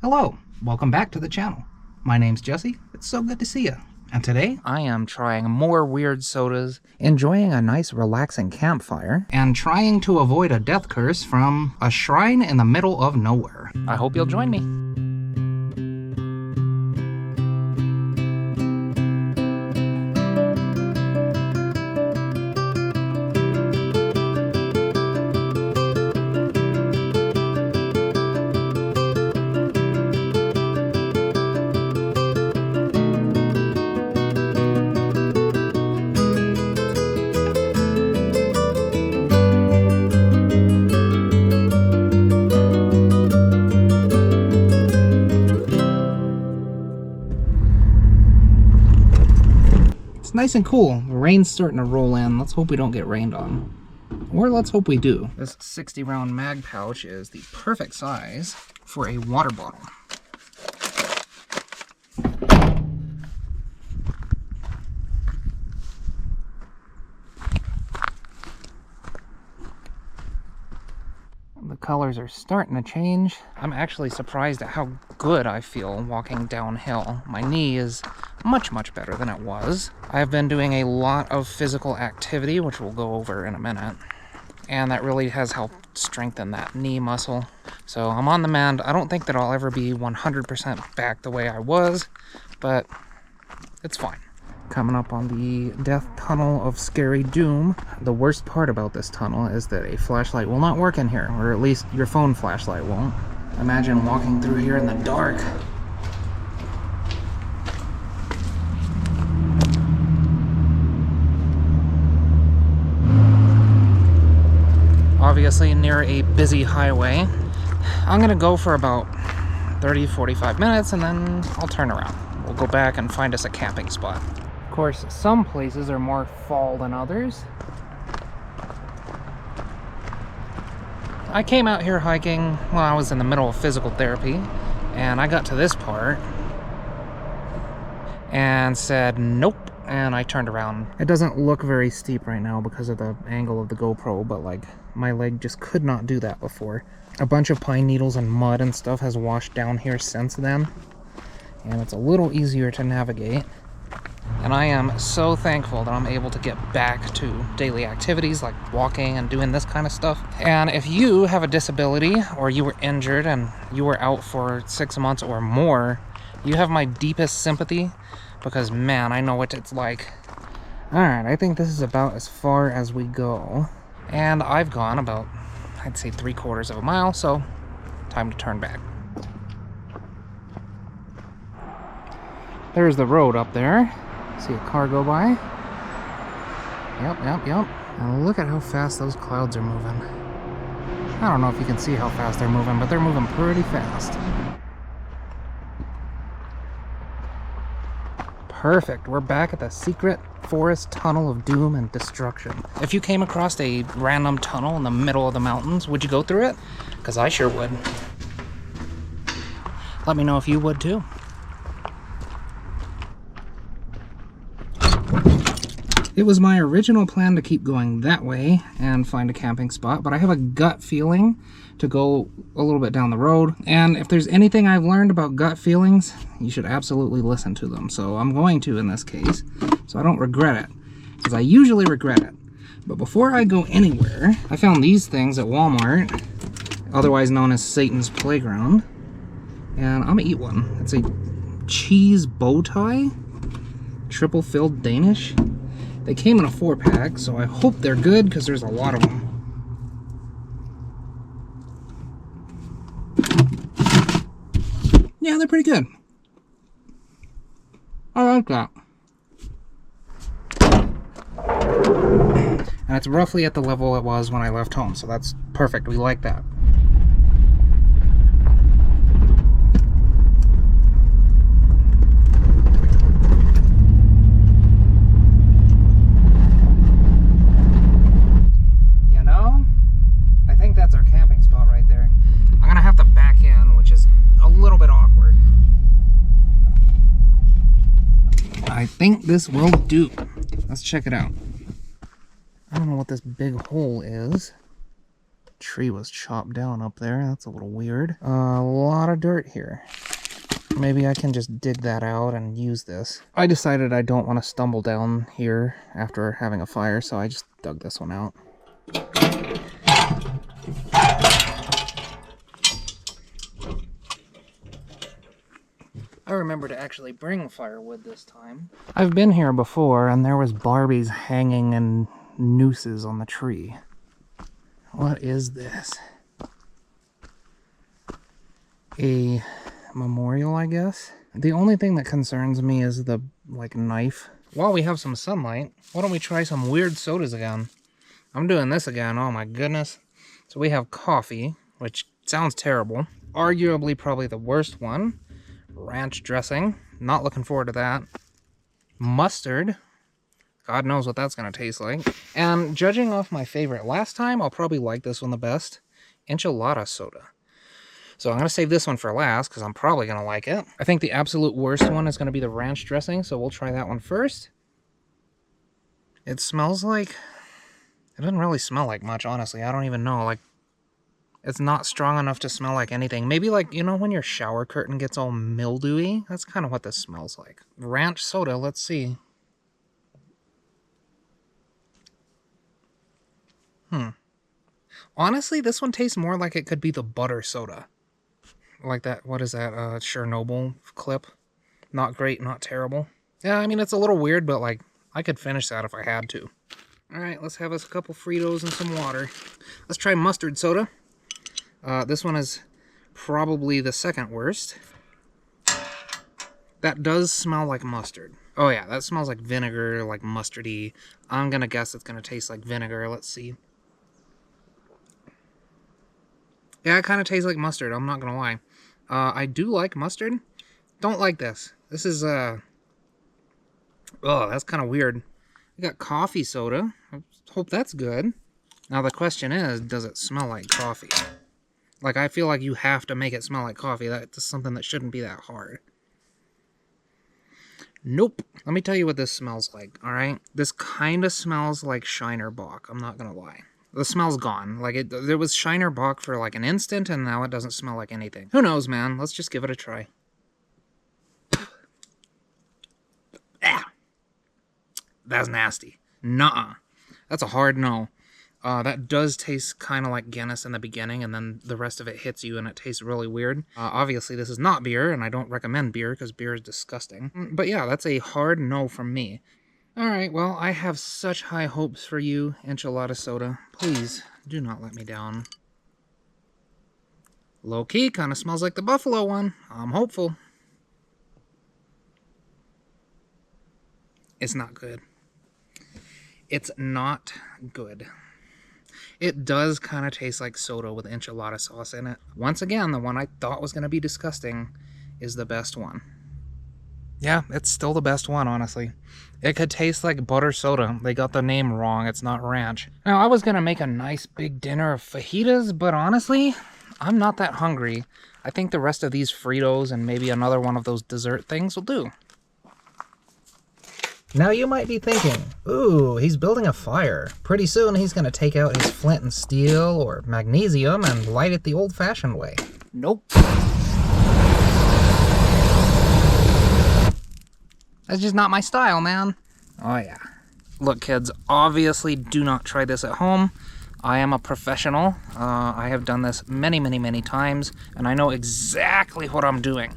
Hello, welcome back to the channel. My name's Jesse, it's so good to see you. And today, I am trying more weird sodas, enjoying a nice relaxing campfire, and trying to avoid a death curse from a shrine in the middle of nowhere. I hope you'll join me. It's nice and cool. The rain's starting to roll in. Let's hope we don't get rained on. Or let's hope we do. This 60 round mag pouch is the perfect size for a water bottle. The colors are starting to change. I'm actually surprised at how good I feel walking downhill. My knee is much better than it was. I've been doing a lot of physical activity, which we'll go over in a minute, and that really has helped strengthen that knee muscle. So I'm on the mend. I don't think that I'll ever be 100% back the way I was, but it's fine. Coming up on the death tunnel of scary doom. The worst part about this tunnel is that a flashlight will not work in here, or at least your phone flashlight won't. Imagine walking through here in the dark. Obviously near a busy highway. I'm gonna go for about 30-45 minutes and then I'll turn around. We'll go back and find us a camping spot. Of course, some places are more fall than others. I came out here hiking while I was in the middle of physical therapy, and I got to this part and said nope, and I turned around. It doesn't look very steep right now because of the angle of the GoPro, but like my leg just could not do that before. A bunch of pine needles and mud and stuff has washed down here since then, and it's a little easier to navigate. And I am so thankful that I'm able to get back to daily activities like walking and doing this kind of stuff. And if you have a disability or you were injured and you were out for 6 months or more, you have my deepest sympathy, because man, I know what it's like. Alright, I think this is about as far as we go. And I've gone about, I'd say 3/4 of a mile, so time to turn back. There's the road up there. See a car go by. Yep. And look at how fast those clouds are moving. I don't know if you can see how fast they're moving, but they're moving pretty fast. Perfect. We're back at the secret forest tunnel of doom and destruction. If you came across a random tunnel in the middle of the mountains, would you go through it? Because I sure would. Let me know if you would too. It was my original plan to keep going that way and find a camping spot, but I have a gut feeling to go a little bit down the road. And if there's anything I've learned about gut feelings, you should absolutely listen to them. So I'm going to in this case, so I don't regret it, because I usually regret it. But before I go anywhere, I found these things at Walmart, otherwise known as Satan's Playground, and I'm gonna eat one. It's a cheese bow tie, triple filled Danish. They came in a 4-pack, so I hope they're good because there's a lot of them. Yeah, they're pretty good. I like that. And it's roughly at the level it was when I left home, so that's perfect. We like that. I think this will do. Let's check it out. I don't know what this big hole is. tree was chopped down up there. That's a little weird. A lot of dirt here. Maybe I can just dig that out and use this. I decided I don't want to stumble down here after having a fire, so I just dug this one out. I remember to actually bring firewood this time. I've been here before, and there was Barbies hanging in nooses on the tree. What is this? A memorial, I guess? The only thing that concerns me is the, like, knife. While we have some sunlight, why don't we try some weird sodas again? I'm doing this again, oh my goodness. So we have coffee, which sounds terrible. Arguably probably the worst one. Ranch dressing, not looking forward to that. Mustard, God knows what that's going to taste like. And judging off my favorite last time, I'll probably like this one the best. Enchilada soda. So I'm going to save this one for last because I'm probably going to like it. I think the absolute worst one is going to be the ranch dressing, so we'll try that one first. It smells like... It doesn't really smell like much, honestly. I don't even know. Like, it's not strong enough to smell like anything. Maybe like, you know, when your shower curtain gets all mildewy? That's kind of what this smells like. Ranch soda, let's see. Honestly, this one tastes more like it could be the butter soda. Like that, what is that, Chernobyl clip? Not great, not terrible. Yeah, I mean, it's a little weird, but like, I could finish that if I had to. Alright, let's have us a couple Fritos and some water. Let's try mustard soda. This one is probably the second worst. That does smell like mustard. Oh yeah, that smells like vinegar, like mustardy. I'm gonna guess it's gonna taste like vinegar. Let's see. Yeah, it kind of tastes like mustard, I'm not gonna lie. I do like mustard. Don't like this. This is, oh, that's kind of weird. We got coffee soda. I hope that's good. Now the question is, does it smell like coffee? Like, I feel like you have to make it smell like coffee. That's something that shouldn't be that hard. Nope. Let me tell you what this smells like, alright? This kind of smells like Shiner Bock, I'm not gonna lie. The smell's gone. Like, there was Shiner Bock for like an instant, and now it doesn't smell like anything. Who knows, man? Let's just give it a try. Ah! That's nasty. Nuh-uh. That's a hard no. That does taste kind of like Guinness in the beginning, and then the rest of it hits you and it tastes really weird. Obviously, this is not beer, and I don't recommend beer because beer is disgusting. But yeah, that's a hard no from me. Alright, well, I have such high hopes for you, Enchilada Soda. Please, do not let me down. Low-key, kind of smells like the buffalo one. I'm hopeful. It's not good. It's not good. It does kind of taste like soda with enchilada sauce in it. Once again, the one I thought was going to be disgusting is the best one. Yeah, it's still the best one, honestly. It could taste like butter soda. They got the name wrong. It's not ranch. Now, I was going to make a nice big dinner of fajitas, but honestly, I'm not that hungry. I think the rest of these Fritos and maybe another one of those dessert things will do. Now you might be thinking, ooh, he's building a fire. Pretty soon he's going to take out his flint and steel or magnesium and light it the old-fashioned way. Nope. That's just not my style, man. Oh yeah. Look, kids, obviously do not try this at home. I am a professional. I have done this many, many, many times, and I know exactly what I'm doing.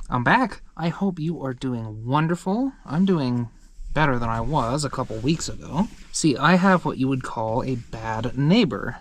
I'm back. I hope you are doing wonderful. I'm doing better than I was a couple weeks ago. See, I have what you would call a bad neighbor.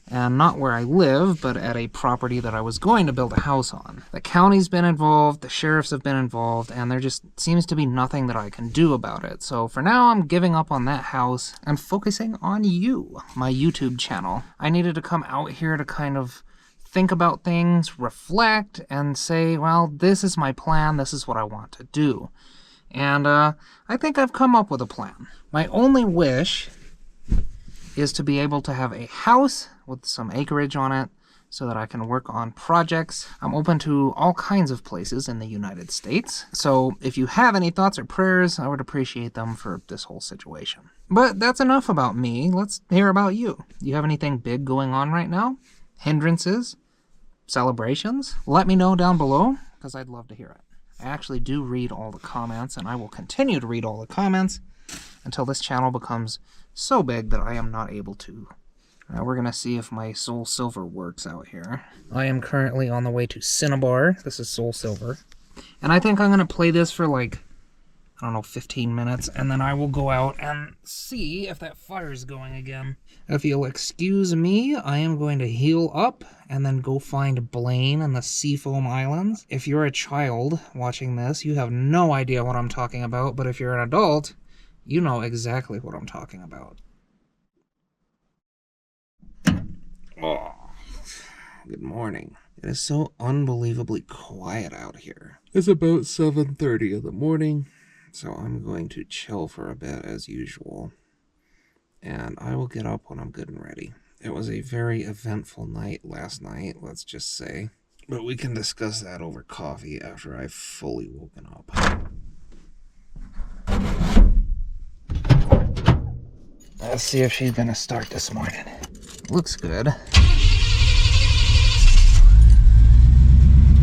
And not where I live, but at a property that I was going to build a house on. The county's been involved, the sheriffs have been involved, and there just seems to be nothing that I can do about it. So for now, I'm giving up on that house and focusing on you, my YouTube channel. I needed to come out here to kind of think about things, reflect, and say, well, this is my plan, this is what I want to do. And I think I've come up with a plan. My only wish is to be able to have a house with some acreage on it so that I can work on projects. I'm open to all kinds of places in the United States. So if you have any thoughts or prayers, I would appreciate them for this whole situation. But that's enough about me. Let's hear about you. You have anything big going on right now? Hindrances? Celebrations? Let me know down below, because I'd love to hear it. I actually do read all the comments, and I will continue to read all the comments until this channel becomes so big that I am not able to. We're going to see if my Soul Silver works out here. I am currently on the way to Cinnabar. This is Soul Silver. And I think I'm going to play this for like, I don't know, 15 minutes, and then I will go out and see if that fire's going again. If you'll excuse me, I am going to heal up and then go find Blaine and the Seafoam Islands. If you're a child watching this, you have no idea what I'm talking about, but if you're an adult, you know exactly what I'm talking about. Oh, good morning. It is so unbelievably quiet out here. It's about 7:30 in the morning, so I'm going to chill for a bit as usual. And I will get up when I'm good and ready. It was a very eventful night last night, let's just say. But we can discuss that over coffee after I've fully woken up. Let's see if she's gonna start this morning. Looks good.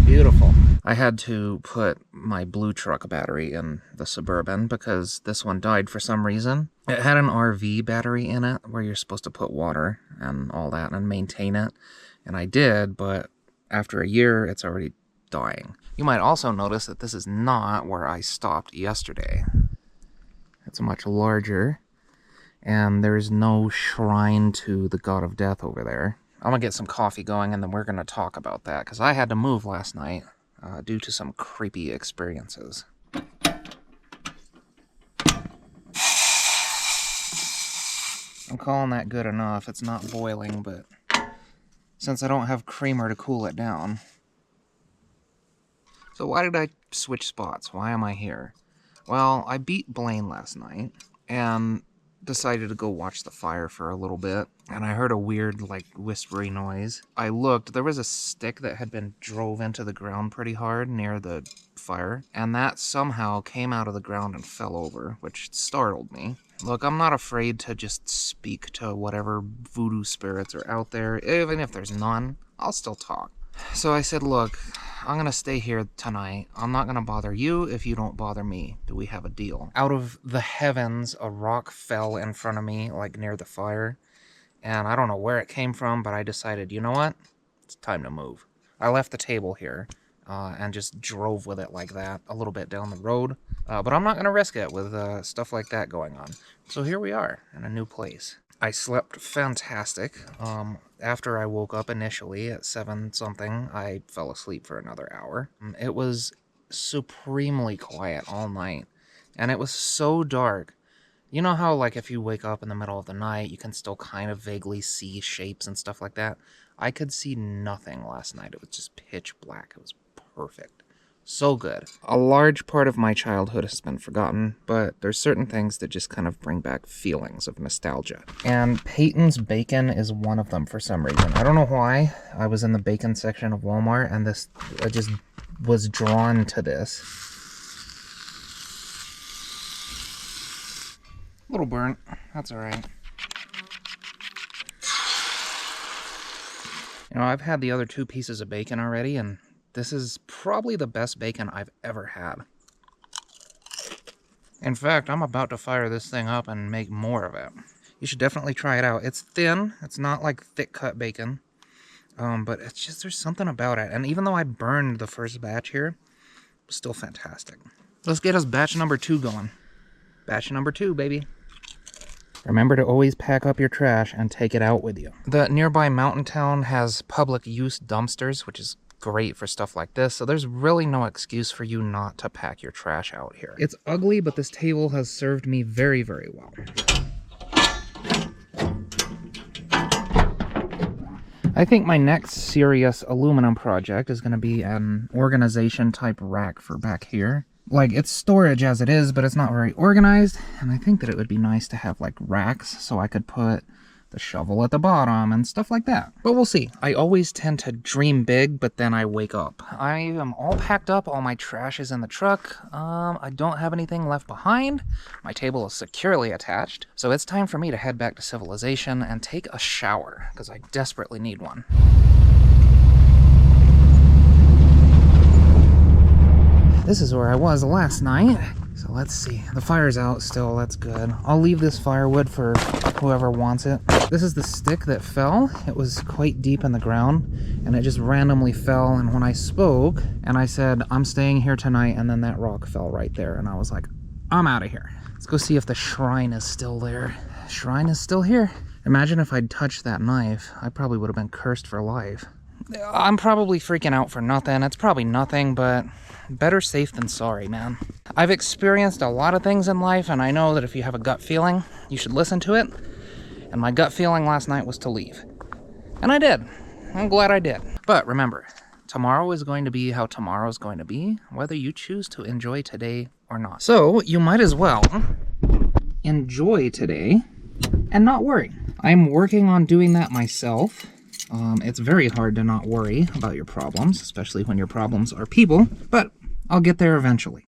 Beautiful. I had to put my blue truck battery in the Suburban because this one died for some reason. It had an RV battery in it where you're supposed to put water and all that and maintain it. And I did, but after a year, it's already dying. You might also notice that this is not where I stopped yesterday. It's much larger. And there's no shrine to the god of death over there. I'm gonna get some coffee going and then we're gonna talk about that, because I had to move last night due to some creepy experiences. I'm calling that good enough. It's not boiling, but since I don't have creamer to cool it down. So why did I switch spots? Why am I here? Well, I beat Blaine last night, and decided to go watch the fire for a little bit, and I heard a weird, like, whispery noise. I looked, there was a stick that had been drove into the ground pretty hard near the fire, and that somehow came out of the ground and fell over, which startled me. Look, I'm not afraid to just speak to whatever voodoo spirits are out there. Even if there's none, I'll still talk. So I said, look, I'm going to stay here tonight. I'm not going to bother you if you don't bother me. Do we have a deal? Out of the heavens, a rock fell in front of me, like near the fire. And I don't know where it came from, but I decided, you know what? It's time to move. I left the table here and just drove with it like that a little bit down the road. But I'm not going to risk it with stuff like that going on. So here we are in a new place. I slept fantastic. After I woke up initially at 7-something, I fell asleep for another hour. It was supremely quiet all night, and it was so dark. You know how, like, if you wake up in the middle of the night, you can still kind of vaguely see shapes and stuff like that? I could see nothing last night. It was just pitch black. It was perfect. So good. A large part of my childhood has been forgotten, but there's certain things that just kind of bring back feelings of nostalgia. And Peyton's Bacon is one of them for some reason. I don't know why. I was in the bacon section of Walmart, and I just was drawn to this. A little burnt. That's alright. You know, I've had the other 2 pieces of bacon already, and this is probably the best bacon I've ever had. In fact, I'm about to fire this thing up and make more of it. You should definitely try it out. It's thin. It's not like thick cut bacon. But it's just, there's something about it. And even though I burned the first batch here, it was still fantastic. Let's get us batch number 2 going. Batch number 2, baby. Remember to always pack up your trash and take it out with you. The nearby mountain town has public use dumpsters, which is great for stuff like this, so there's really no excuse for you not to pack your trash out here. It's ugly, but this table has served me very, very well. I think my next serious aluminum project is going to be an organization type rack for back here. Like, it's storage as it is, but it's not very organized, and I think that it would be nice to have like racks so I could put the shovel at the bottom, and stuff like that. But we'll see. I always tend to dream big, but then I wake up. I am all packed up. All my trash is in the truck. I don't have anything left behind. My table is securely attached. So it's time for me to head back to civilization and take a shower, because I desperately need one. This is where I was last night. So let's see. The fire's out still. That's good. I'll leave this firewood for whoever wants it. This is the stick that fell. It was quite deep in the ground and it just randomly fell. And when I spoke and I said, I'm staying here tonight, and then that rock fell right there. And I was like, I'm out of here. Let's go see if the shrine is still there. Shrine is still here. Imagine if I'd touched that knife. I probably would have been cursed for life. I'm probably freaking out for nothing. It's probably nothing, but better safe than sorry, man. I've experienced a lot of things in life, and I know that if you have a gut feeling, you should listen to it. And my gut feeling last night was to leave. And I did. I'm glad I did. But remember, tomorrow is going to be how tomorrow is going to be, whether you choose to enjoy today or not. So you might as well enjoy today and not worry. I'm working on doing that myself. It's very hard to not worry about your problems, especially when your problems are people, but I'll get there eventually.